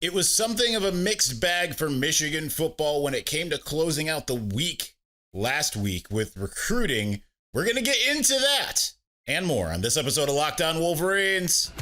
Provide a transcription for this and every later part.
It was something of a mixed bag for Michigan football when it came to closing out the week last week with recruiting. We're going to get into that and more on this episode of Locked On Wolverines.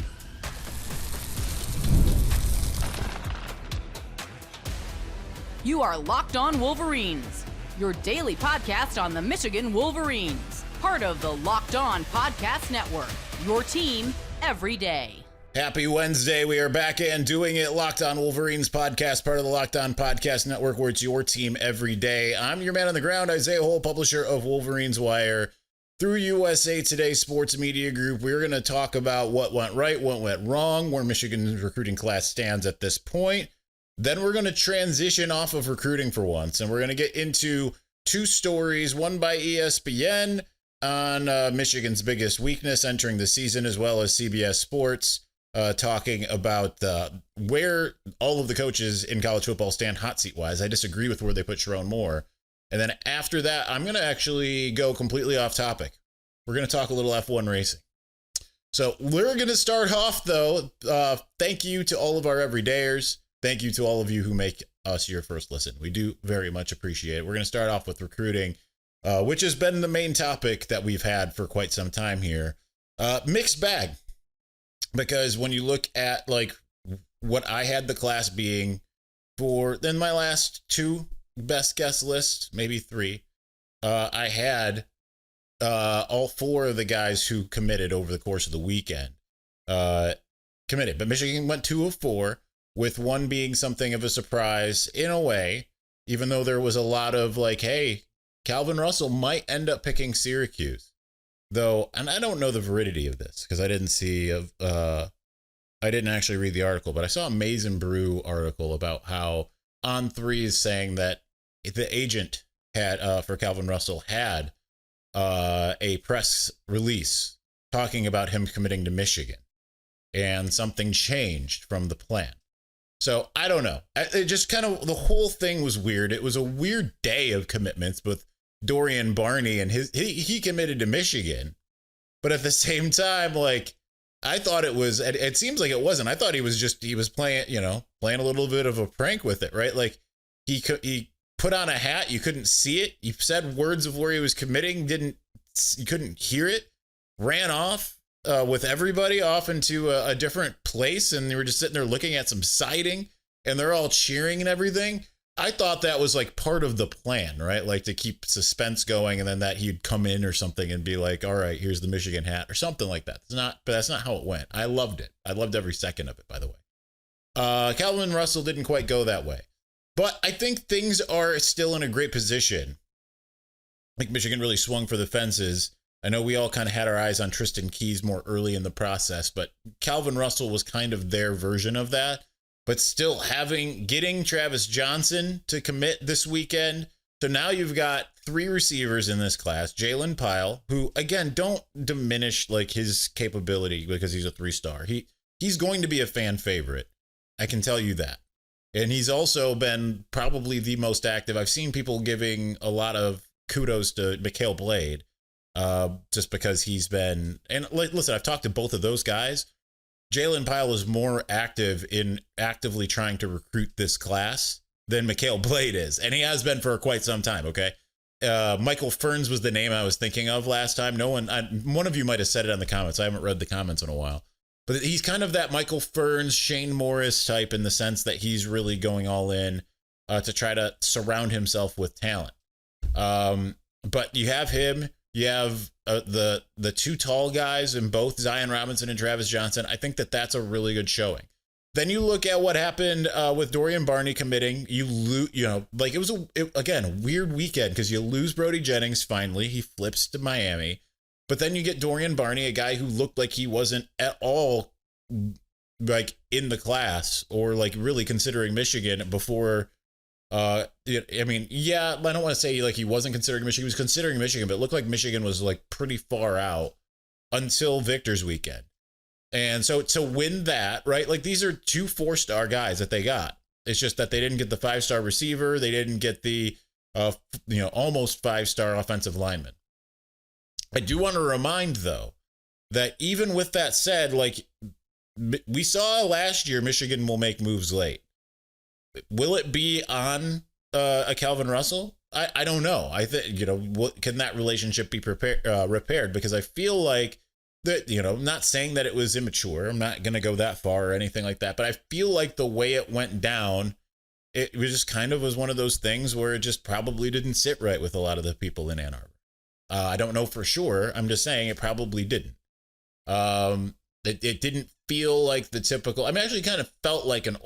You are Locked On Wolverines, your daily podcast on the Michigan Wolverines, part of the Locked On Podcast Network, your team every day. Happy Wednesday. We are back and doing it. Locked On Wolverines podcast, part of the Locked On Podcast Network, where it's your team every day. I'm your man on the ground, Isaiah Hole, publisher of Wolverines Wire. Through USA Today Sports Media Group, we're going to talk about what went right, what went wrong, where Michigan's recruiting class stands at this point. Then we're going to transition off of recruiting for once, and we're going to get into two stories, one by ESPN on Michigan's biggest weakness entering the season, as well as CBS Sports talking about where all of the coaches in college football stand hot seat wise. I disagree with where they put Sherrone Moore. And then after that, I'm going to actually go completely off topic. We're going to talk a little F1 racing. So we're going to start off, though. Thank you to all of our everydayers. Thank you to all of you who make us your first listen. We do very much appreciate it. We're going to start off with recruiting, which has been the main topic that we've had for quite some time here. Mixed bag. Because when you look at like what I had the class being for then my last two best guess lists, maybe three, I had all four of the guys who committed over the course of the weekend committed. But Michigan went 2 of 4, with one being something of a surprise in a way, even though there was a lot of like, hey, Calvin Russell might end up picking Syracuse. Though, and I don't know the validity of this because I didn't actually read the article, but I saw a Maize and Brew article about how On3 is saying that the agent had for Calvin Russell had a press release talking about him committing to Michigan, and something changed from the plan. So I don't know. It just kind of, the whole thing was weird. It was a weird day of commitments with Dorian, Barney, and he committed to Michigan. But at the same time, like, I thought it seems like it wasn't. I thought he was playing, playing a little bit of a prank with it, right? Like he put on a hat. You couldn't see it. He said words of where he was committing. You couldn't hear it. Ran off with everybody off into a different place. And they were just sitting there looking at some siding and they're all cheering and everything. I thought that was like part of the plan, right? Like to keep suspense going, and then that he'd come in or something and be like, all right, here's the Michigan hat or something like that. But that's not how it went. I loved it. I loved every second of it, by the way. Calvin Russell didn't quite go that way, but I think things are still in a great position. I think Michigan really swung for the fences. I know we all kind of had our eyes on Tristan Keys more early in the process, but Calvin Russell was kind of their version of that. But still getting Travis Johnson to commit this weekend. So now you've got 3 receivers in this class. Jalen Pyle, who, again, don't diminish like his capability because he's a 3-star. He's going to be a fan favorite. I can tell you that. And he's also been probably the most active. I've seen people giving a lot of kudos to Mikhail Blade just because he's been, and listen, I've talked to both of those guys. Jalen Pyle is more active in actively trying to recruit this class than Mikhail Blade is. And he has been for quite some time, okay? Michael Ferns was the name I was thinking of last time. One of you might have said it in the comments. I haven't read the comments in a while. But he's kind of that Michael Ferns, Shane Morris type in the sense that he's really going all in to try to surround himself with talent. But you have him. You have the 2 tall guys in both Zion Robinson and Travis Johnson. I think that's a really good showing. Then you look at what happened with Dorian Barney committing. You lose, like it was a weird weekend because you lose Brody Jennings. Finally, he flips to Miami, but then you get Dorian Barney, a guy who looked like he wasn't at all like in the class or like really considering Michigan before. I don't want to say like he wasn't considering Michigan. He was considering Michigan, but it looked like Michigan was like pretty far out until Victor's weekend. And so to win that, right? Like these are 2 4-star guys that they got. It's just that they didn't get the 5-star receiver. They didn't get the, almost 5-star offensive lineman. I do want to remind though, that even with that said, like we saw last year, Michigan will make moves late. will it be on a Calvin Russell? I don't know. I think, what can that relationship be repaired? Because I feel like that, I'm not saying that it was immature. I'm not going to go that far or anything like that. But I feel like the way it went down, it was just kind of was one of those things where it just probably didn't sit right with a lot of the people in Ann Arbor. I don't know for sure. I'm just saying it probably didn't. It didn't feel like the typical. I mean, actually kind of felt like an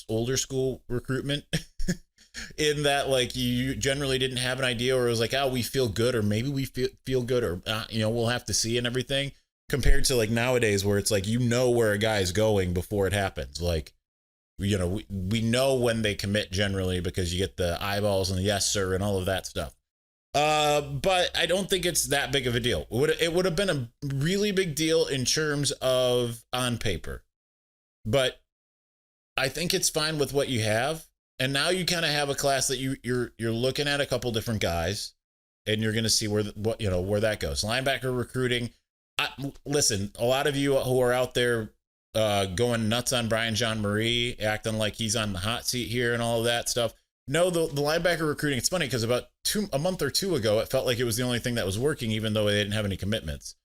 older school recruitment in that, like, you generally didn't have an idea, or it was like, oh, we feel good, or maybe we feel good, or we'll have to see and everything, compared to like nowadays where it's like, where a guy's going before it happens. Like, we know when they commit generally because you get the eyeballs and the yes sir and all of that stuff. But I don't think it's that big of a deal. It would have been a really big deal in terms of on paper, but I think it's fine with what you have. And now you kind of have a class that you're looking at a couple different guys, and you're going to see where that goes. Linebacker recruiting. Listen, a lot of you who are out there going nuts on Brian Jean-Marie, acting like he's on the hot seat here and all of that stuff. No, the linebacker recruiting, it's funny because about a month or two ago, it felt like it was the only thing that was working, even though they didn't have any commitments.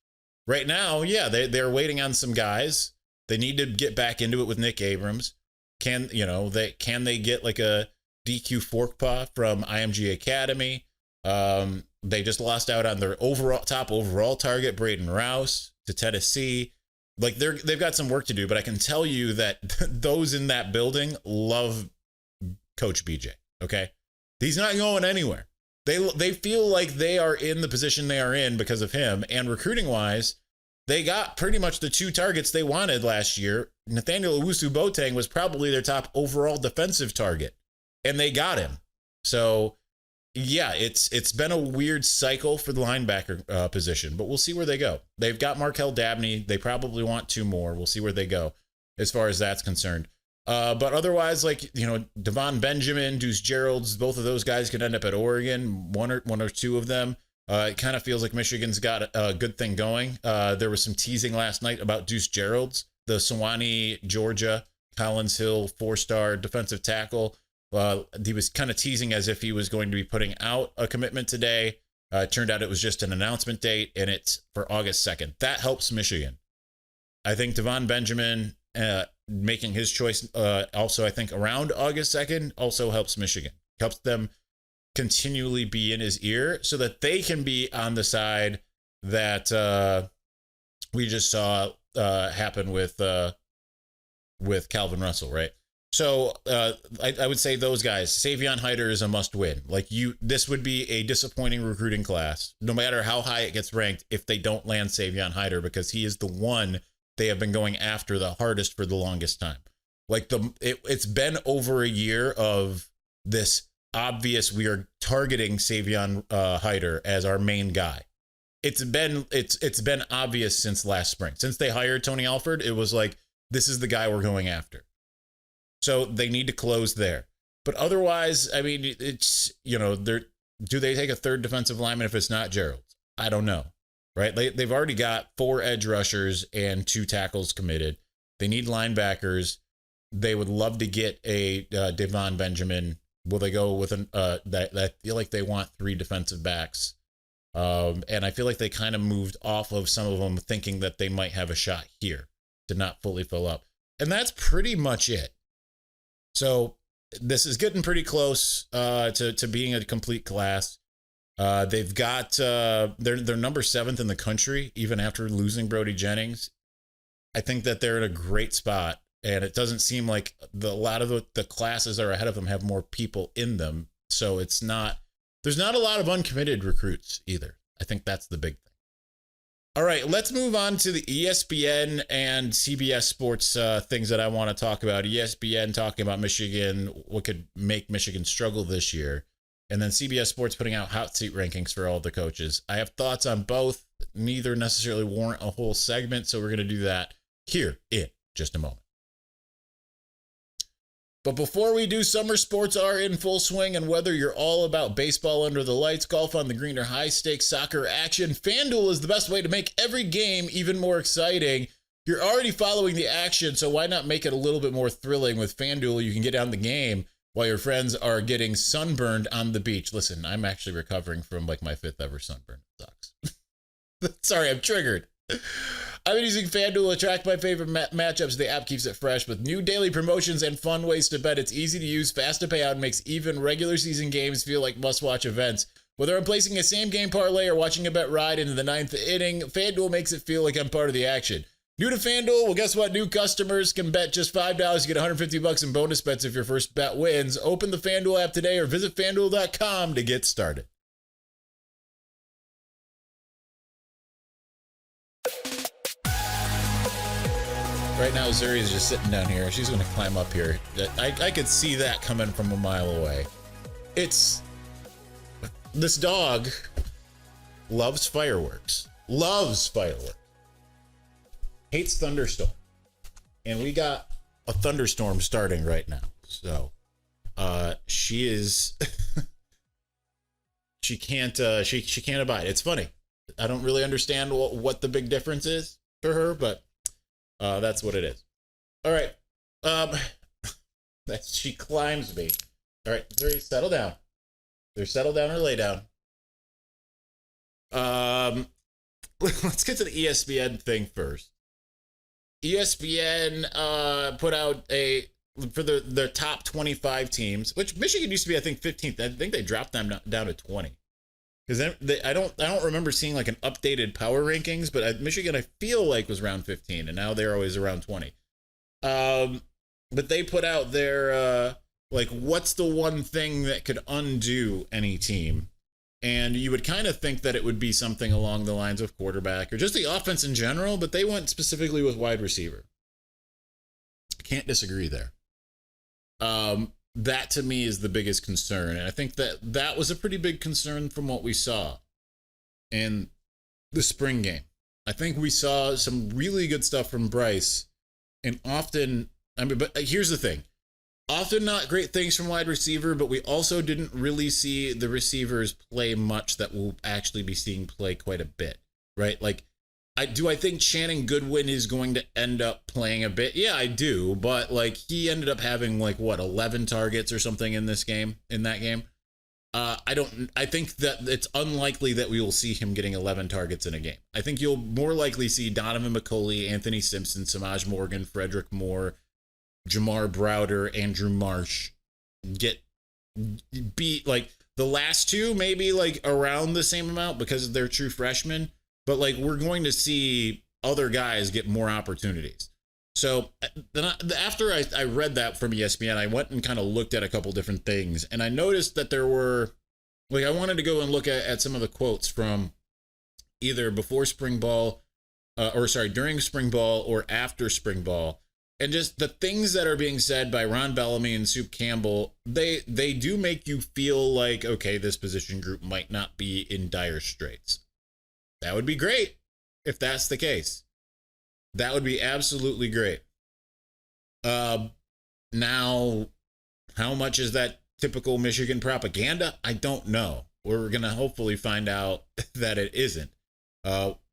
Right now, yeah, they're waiting on some guys. They need to get back into it with Nick Abrams. Can they get like a DQ Forkpaw from IMG Academy? They just lost out on their top overall target, Braden Rouse, to Tennessee. Like, they've got some work to do, but I can tell you that those in that building love Coach BJ. Okay, he's not going anywhere. They feel like they are in the position they are in because of him. And recruiting wise, they got pretty much the two targets they wanted last year. Nathaniel Owusu-Boateng was probably their top overall defensive target, and they got him. So yeah, it's been a weird cycle for the linebacker position, but we'll see where they go. They've got Markel Dabney. They probably want two more. We'll see where they go as far as that's concerned. But otherwise, like, Devon Benjamin, Deuce Geralds, both of those guys could end up at Oregon, one or two of them. It kind of feels like Michigan's got a good thing going. There was some teasing last night about Deuce Geralds, the Sewanee, Georgia, Collins Hill, 4-star defensive tackle. He was kind of teasing as if he was going to be putting out a commitment today. It turned out it was just an announcement date, and it's for August 2nd. That helps Michigan. I think Devon Benjamin making his choice also, I think, around August 2nd also helps Michigan. Helps them continually be in his ear so that they can be on the side that we just saw happen with Calvin Russell, right? So I would say those guys. Savion Hiter is a must win. Like, this would be a disappointing recruiting class, no matter how high it gets ranked, if they don't land Savion Hiter, because he is the one they have been going after the hardest for the longest time. Like, it's been over a year of this obvious, we are targeting Savion Hiter as our main guy. It's been obvious since last spring. Since they hired Tony Alford, it was like, this is the guy we're going after. So they need to close there. But otherwise, I mean, it's, do they take a third defensive lineman if it's not Gerald? I don't know. Right? They've already got 4 edge rushers and 2 tackles committed. They need linebackers. They would love to get a Devon Benjamin. Will they go with I feel like they want 3 defensive backs. And I feel like they kind of moved off of some of them thinking that they might have a shot here to not fully fill up. And that's pretty much it. So this is getting pretty close to being a complete class. They've got they're number 7th in the country, even after losing Brody Jennings. I think that they're in a great spot, and it doesn't seem like a lot of the classes that are ahead of them have more people in them. So there's not a lot of uncommitted recruits either. I think that's the big thing. All right, let's move on to the ESPN and CBS Sports things that I want to talk about. ESPN talking about Michigan, what could make Michigan struggle this year. And then CBS Sports putting out hot seat rankings for all the coaches. I have thoughts on both. Neither necessarily warrant a whole segment, so we're going to do that here in just a moment. But before we do, summer sports are in full swing, and whether you're all about baseball under the lights, golf on the green, or high-stakes soccer action, FanDuel is the best way to make every game even more exciting. You're already following the action, so why not make it a little bit more thrilling? With FanDuel, you can get down the game while your friends are getting sunburned on the beach. Listen, I'm actually recovering from like my 5th ever sunburn. It sucks. Sorry, I'm triggered. I've been using FanDuel to track my favorite matchups. The app keeps it fresh with new daily promotions and fun ways to bet. It's easy to use, fast to pay out, and makes even regular season games feel like must-watch events. Whether I'm placing a same-game parlay or watching a bet ride into the 9th inning, FanDuel makes it feel like I'm part of the action. New to FanDuel? Well, guess what? New customers can bet just $5 to get $150 in bonus bets if your first bet wins. Open the FanDuel app today or visit FanDuel.com to get started. Right now, Zuri is just sitting down here. She's going to climb up here. I could see that coming from a mile away. This dog loves fireworks. Loves fireworks. Hates thunderstorm. And we got a thunderstorm starting right now. So, she is... she can't abide. It's funny. I don't really understand what the big difference is for her, but that's what it is. All right. She climbs me. All right, Zuri, settle down. Either settle down or lay down. Let's get to the ESPN thing first. ESPN put out for their top 25 teams, which Michigan used to be, I think, 15th. I think they dropped them down to 20. Because I don't remember seeing like an updated power rankings, but Michigan I feel like was around 15, and now they're always around 20. But they put out their like what's the one thing that could undo any team, and you would kind of think that it would be something along the lines of quarterback or just the offense in general, but they went specifically with wide receiver. Can't disagree there. That to me is the biggest concern. And I think that was a pretty big concern from what we saw in the spring game. I think we saw some really good stuff from Bryce, and often, but here's the thing. Often not great things from wide receiver, but we also didn't really see the receivers play much that we'll actually be seeing play quite a bit, right? Like, I think Channing Goodwin is going to end up playing a bit? Yeah, I do. But like he ended up having 11 targets or something in that game. I think that it's unlikely that we will see him getting 11 targets in a game. I think you'll more likely see Donovan McCulley, Anthony Simpson, Samaj Morgan, Frederick Moore, Jamar Browder, Andrew Marsh get beat. Like the last two, maybe around the same amount because they're true freshmen. But we're going to see other guys get more opportunities. So then after I read that from ESPN, I went and kind of looked at a couple different things. And I noticed that there were, I wanted to go and look at some of the quotes from either before spring ball, during spring ball or after spring ball. And just the things that are being said by Ron Bellamy and Soup Campbell, they do make you feel like, okay, this position group might not be in dire straits. That would be great if that's the case. That would be absolutely great. Now, how much is that typical Michigan propaganda? I don't know. We're going to hopefully find out that it isn't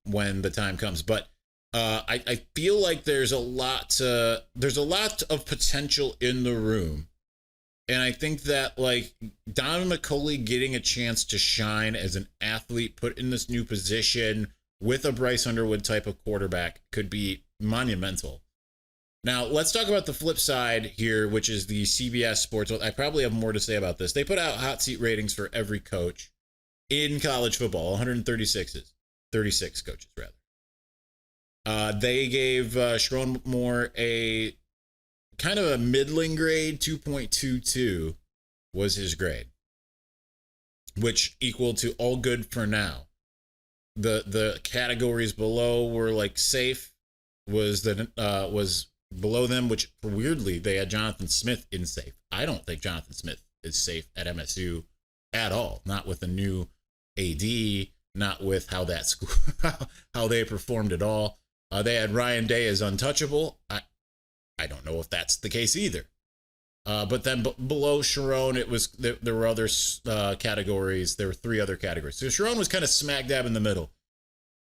when the time comes. But I feel like there's a lot of potential in the room. And I think that Donovan McCulley getting a chance to shine as an athlete, put in this new position with a Bryce Underwood type of quarterback could be monumental. Now, let's talk about the flip side here, which is the CBS Sports. I probably have more to say about this. They put out hot seat ratings for every coach in college football, 36 coaches rather. They gave Sherrone Moore a kind of a middling grade. 2.22 was his grade, which equal to all good for now. The categories below were safe was below them, which weirdly they had Jonathan Smith in safe. I don't think Jonathan Smith is safe at MSU at all. Not with the new AD, not with how that school how they performed at all. They had Ryan Day as untouchable. I don't know if that's the case either. But then below Sherrone, there were other categories. There were 3 other categories. So Sherrone was kind of smack dab in the middle.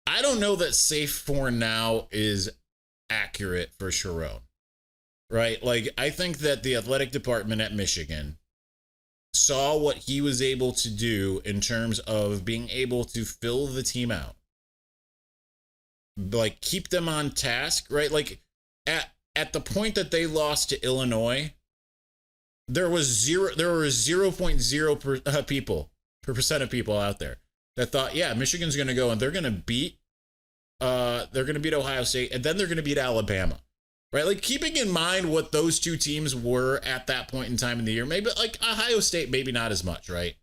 I don't know that safe for now is accurate for Sherrone, right? I think that the athletic department at Michigan saw what he was able to do in terms of being able to fill the team out, like keep them on task, right? Like at the point that they lost to Illinois, there were 0.0 people per percent of people out there that thought, yeah, Michigan's going to go and they're going to beat Ohio State, and then they're going to beat Alabama, right? Like keeping in mind what those two teams were at that point in time in the year, maybe like Ohio State, maybe not as much, right?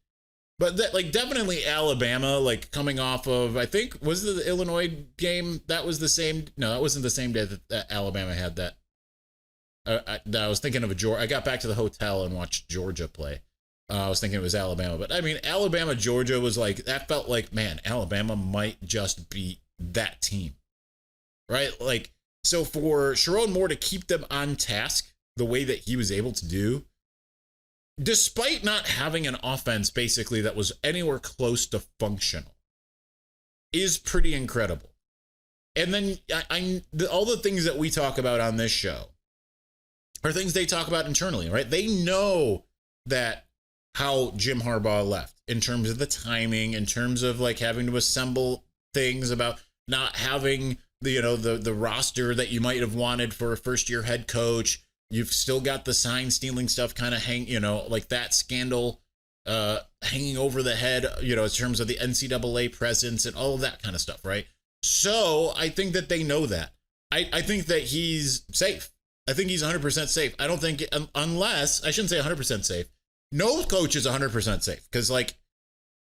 But that, like, definitely Alabama, like coming off of, I think, was the Illinois game? That was the same. No, that wasn't the same day that Alabama had that. I was thinking of I got back to the hotel and watched Georgia play. I was thinking it was Alabama, but I mean, Alabama, Georgia was like, that felt like, man, Alabama might just beat that team, right? Like, so for Sherrone Moore to keep them on task the way that he was able to do, despite not having an offense basically that was anywhere close to functional, is pretty incredible. And then all the things that we talk about on this show are things they talk about internally, right? They know that how Jim Harbaugh left in terms of the timing, in terms of like having to assemble things, about not having the roster that you might have wanted for a first year head coach. You've still got the sign stealing stuff kind of like that scandal hanging over the head, in terms of the NCAA presence and all of that kind of stuff, right? So I think that they know that. I think that he's safe. I think he's 100% safe. I don't think, unless, I shouldn't say 100% safe. No coach is 100% safe, because like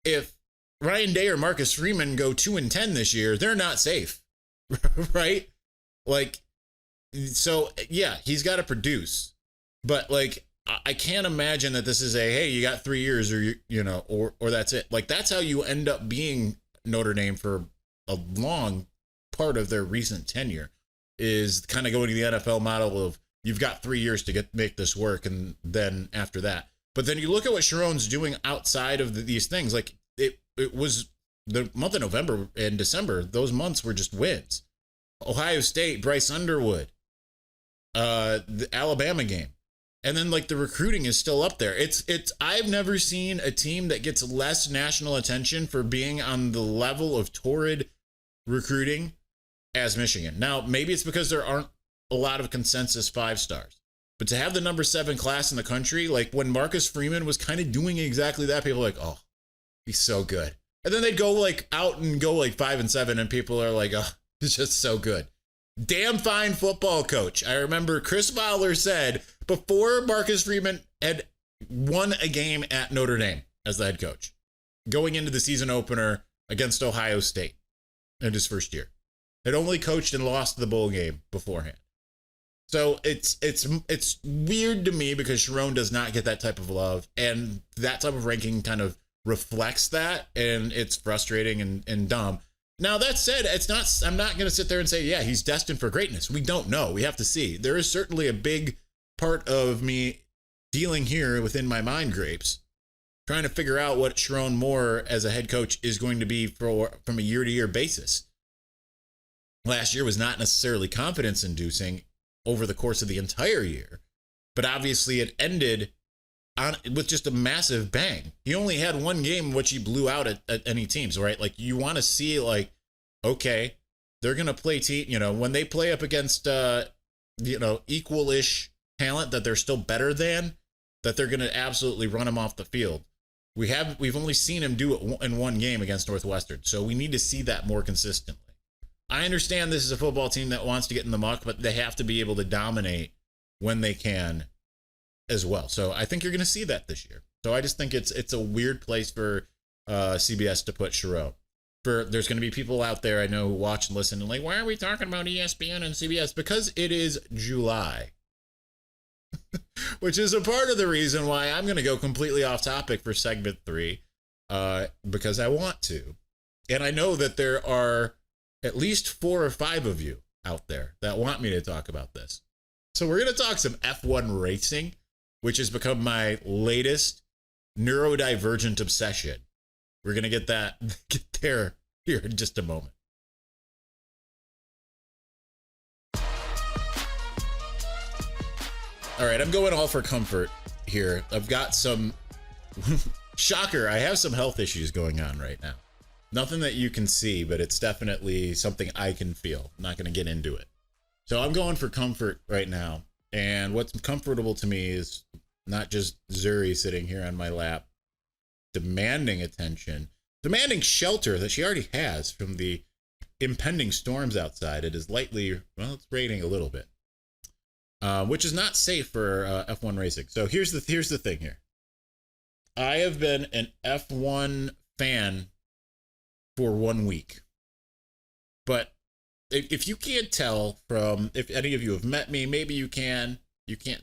if Ryan Day or Marcus Freeman go 2-10 this year, they're not safe, right? Like, so yeah, he's got to produce, but like I can't imagine that this is hey, you got 3 years, or or that's it. Like that's how you end up being Notre Dame for a long part of their recent tenure, is kind of going to the NFL model of you've got 3 years to make this work, and then after that. But then you look at what Sherrone's doing outside of these things. Like it was the month of November and December; those months were just wins. Ohio State, Bryce Underwood, the Alabama game, and then like the recruiting is still up there. I've never seen a team that gets less national attention for being on the level of torrid recruiting as Michigan. Now, maybe it's because there aren't a lot of consensus 5 stars, but to have the number 7 class in the country, like when Marcus Freeman was kind of doing exactly that, people are like, oh, he's so good. And then they'd go like out and go like 5-7, and people are like, oh, he's just so good. Damn fine football coach. I remember Chris Fowler said before Marcus Freeman had won a game at Notre Dame as the head coach, going into the season opener against Ohio State in his first year, had only coached and lost the bowl game beforehand. So it's weird to me because Sherrone does not get that type of love, and that type of ranking kind of reflects that, and it's frustrating and dumb. Now, that said, I'm not going to sit there and say, yeah, he's destined for greatness. We don't know. We have to see. There is certainly a big part of me dealing here within my mind grapes, trying to figure out what Sherrone Moore as a head coach is going to be from a year-to-year basis. Last year was not necessarily confidence-inducing over the course of the entire year, but obviously it ended with just a massive bang. He only had one game in which he blew out at any teams, right? Like you want to see like, okay, they're going to play when they play up against, equal-ish talent that they're still better than, that they're going to absolutely run him off the field. We've only seen him do it in one game against Northwestern. So we need to see that more consistently. I understand this is a football team that wants to get in the muck, but they have to be able to dominate when they can as well. So I think you're going to see that this year. So I just think it's a weird place for CBS to put Sherrone. There's going to be people out there I know who watch and listen and like, why are we talking about ESPN and CBS? Because it is July, which is a part of the reason why I'm going to go completely off topic for segment 3, because I want to. And I know that there are at least 4 or 5 of you out there that want me to talk about this. So we're going to talk some F1 racing, which has become my latest neurodivergent obsession. We're going to get there here in just a moment. All right, I'm going all for comfort here. I've got some shocker, I have some health issues going on right now. Nothing that you can see, but it's definitely something I can feel. I'm not going to get into it. So I'm going for comfort right now. And what's comfortable to me is not just Zuri sitting here on my lap, demanding attention, demanding shelter that she already has from the impending storms outside. It is lightly, well, it's raining a little bit, which is not safe for F1 racing. So here's the thing here. I have been an F1 fan for 1 week. But if you can't tell from, if any of you have met me, maybe you can't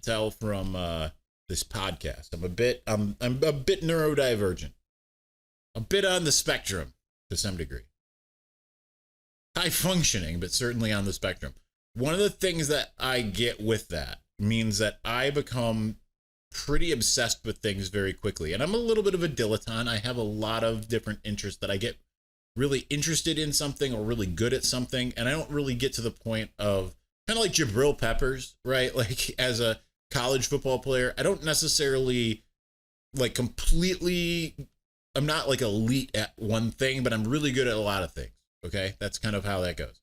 tell from this podcast. I'm a bit neurodivergent, a bit on the spectrum to some degree. High functioning, but certainly on the spectrum. One of the things that I get with that means that I become pretty obsessed with things very quickly. And I'm a little bit of a dilettante. I have a lot of different interests that I get really interested in something or really good at something. And I don't really get to the point of kind of like Jabril Peppers, right? Like as a college football player, I don't necessarily like completely, I'm not like elite at one thing, but I'm really good at a lot of things. Okay. That's kind of how that goes.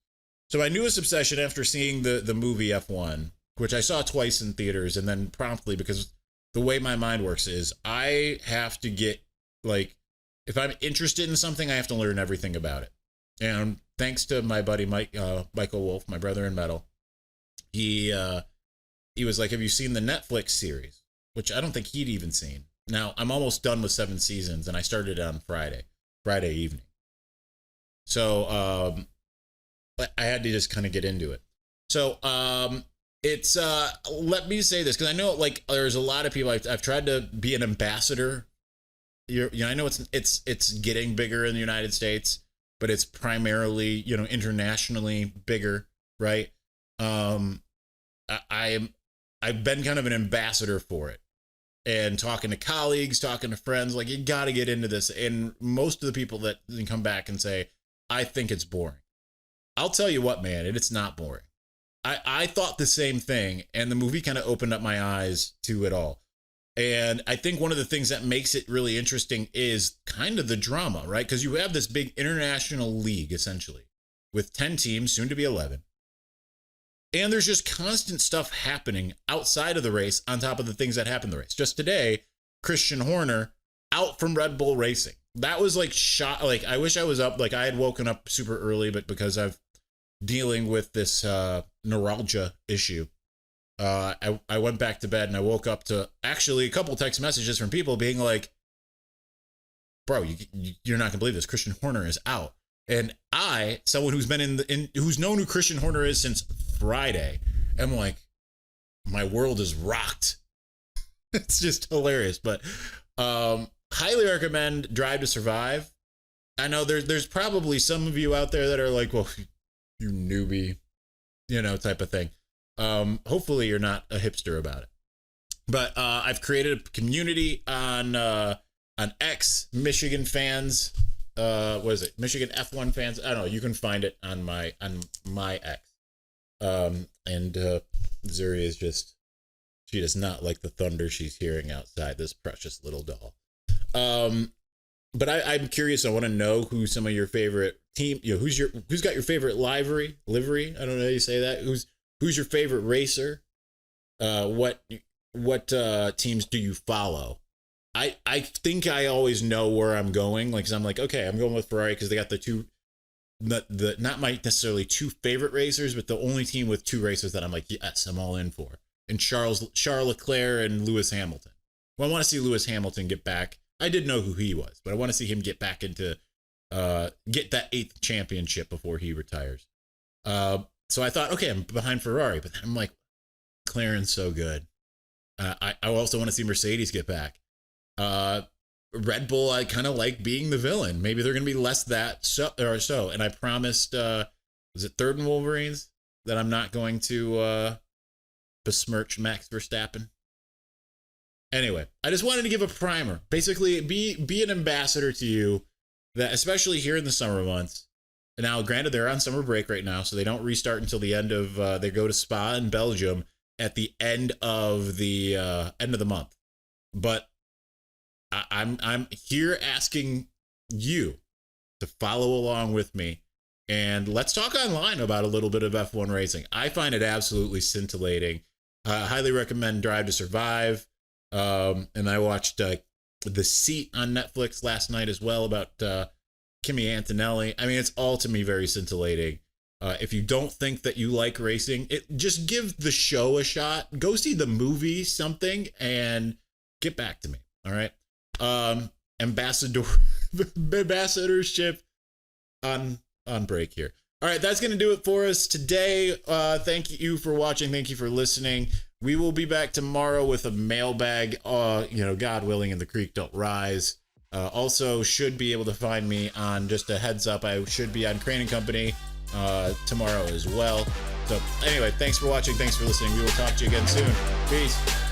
So my newest obsession after seeing the movie F1, which I saw twice in theaters and then promptly, because the way my mind works is I have to get like, if I'm interested in something, I have to learn everything about it. And thanks to my buddy Michael Wolf, my brother in metal, he was like, "Have you seen the Netflix series?" Which I don't think he'd even seen. Now I'm almost done with 7 seasons, and I started it on Friday evening. So I had to just kind of get into it. So it's let me say this, because I know like there's a lot of people. I've tried to be an ambassador. I know it's getting bigger in the United States, but it's primarily, internationally bigger, right? I've been kind of an ambassador for it, and talking to colleagues, talking to friends, like, you got to get into this. And most of the people that come back and say, I think it's boring. I'll tell you what, man, it's not boring. I thought the same thing, and the movie kind of opened up my eyes to it all. And I think one of the things that makes it really interesting is kind of the drama, right? Because you have this big international league, essentially, with 10 teams, soon to be 11. And there's just constant stuff happening outside of the race on top of the things that happen in the race. Just today, Christian Horner out from Red Bull Racing. That was like shot. Like, I wish I was up. Like, I had woken up super early, but because I'm dealing with this neuralgia issue, I went back to bed, and I woke up to actually a couple text messages from people being like, "Bro, you're not gonna believe this. Christian Horner is out." And I, someone who's been who's known who Christian Horner is since Friday, am like, my world is rocked. It's just hilarious. But highly recommend Drive to Survive. I know there's probably some of you out there that are like, "Well, you newbie," type of thing. Hopefully you're not a hipster about it, but I've created a community on X, Michigan fans. What is it? Michigan F1 fans. I don't know. You can find it on my X. And Zuri is she does not like the thunder she's hearing outside, this precious little doll. But I'm curious. I want to know who some of your favorite team, who's got your favorite livery. I don't know how you say that. Who's your favorite racer? What teams do you follow? I think I always know where I'm going. Like, 'cause I'm like, okay, I'm going with Ferrari because they got the two, not my necessarily two favorite racers, but the only team with two racers that I'm like, yes, I'm all in for. And Charles Leclerc and Lewis Hamilton. Well, I want to see Lewis Hamilton get back. I did know who he was, but I want to see him get back into get that 8th championship before he retires. So I thought, okay, I'm behind Ferrari, but then I'm like, McLaren's so good. I also want to see Mercedes get back. Red Bull, I kind of like being the villain. Maybe they're going to be less that so. And I promised, was it Third and Wolverines, that I'm not going to besmirch Max Verstappen. Anyway, I just wanted to give a primer. Basically, be an ambassador to you, that especially here in the summer months. And now, granted, they're on summer break right now, so they don't restart until the end of. They go to Spa in Belgium at the end of the month. But I'm here asking you to follow along with me, and let's talk online about a little bit of F1 racing. I find it absolutely scintillating. Highly recommend Drive to Survive. And I watched The Seat on Netflix last night as well about Kimi Antonelli. I mean, it's all to me very scintillating. If you don't think that you like racing, just give the show a shot. Go see the movie, something, and get back to me. All right. Ambassadorship on break here. All right, that's going to do it for us today. Thank you for watching. Thank you for listening. We will be back tomorrow with a mailbag, God willing, and the creek don't rise. Also, should be able to find me on, just a heads up, I should be on Crane & Company tomorrow as well. So anyway, thanks for watching. Thanks for listening. We will talk to you again soon. Peace.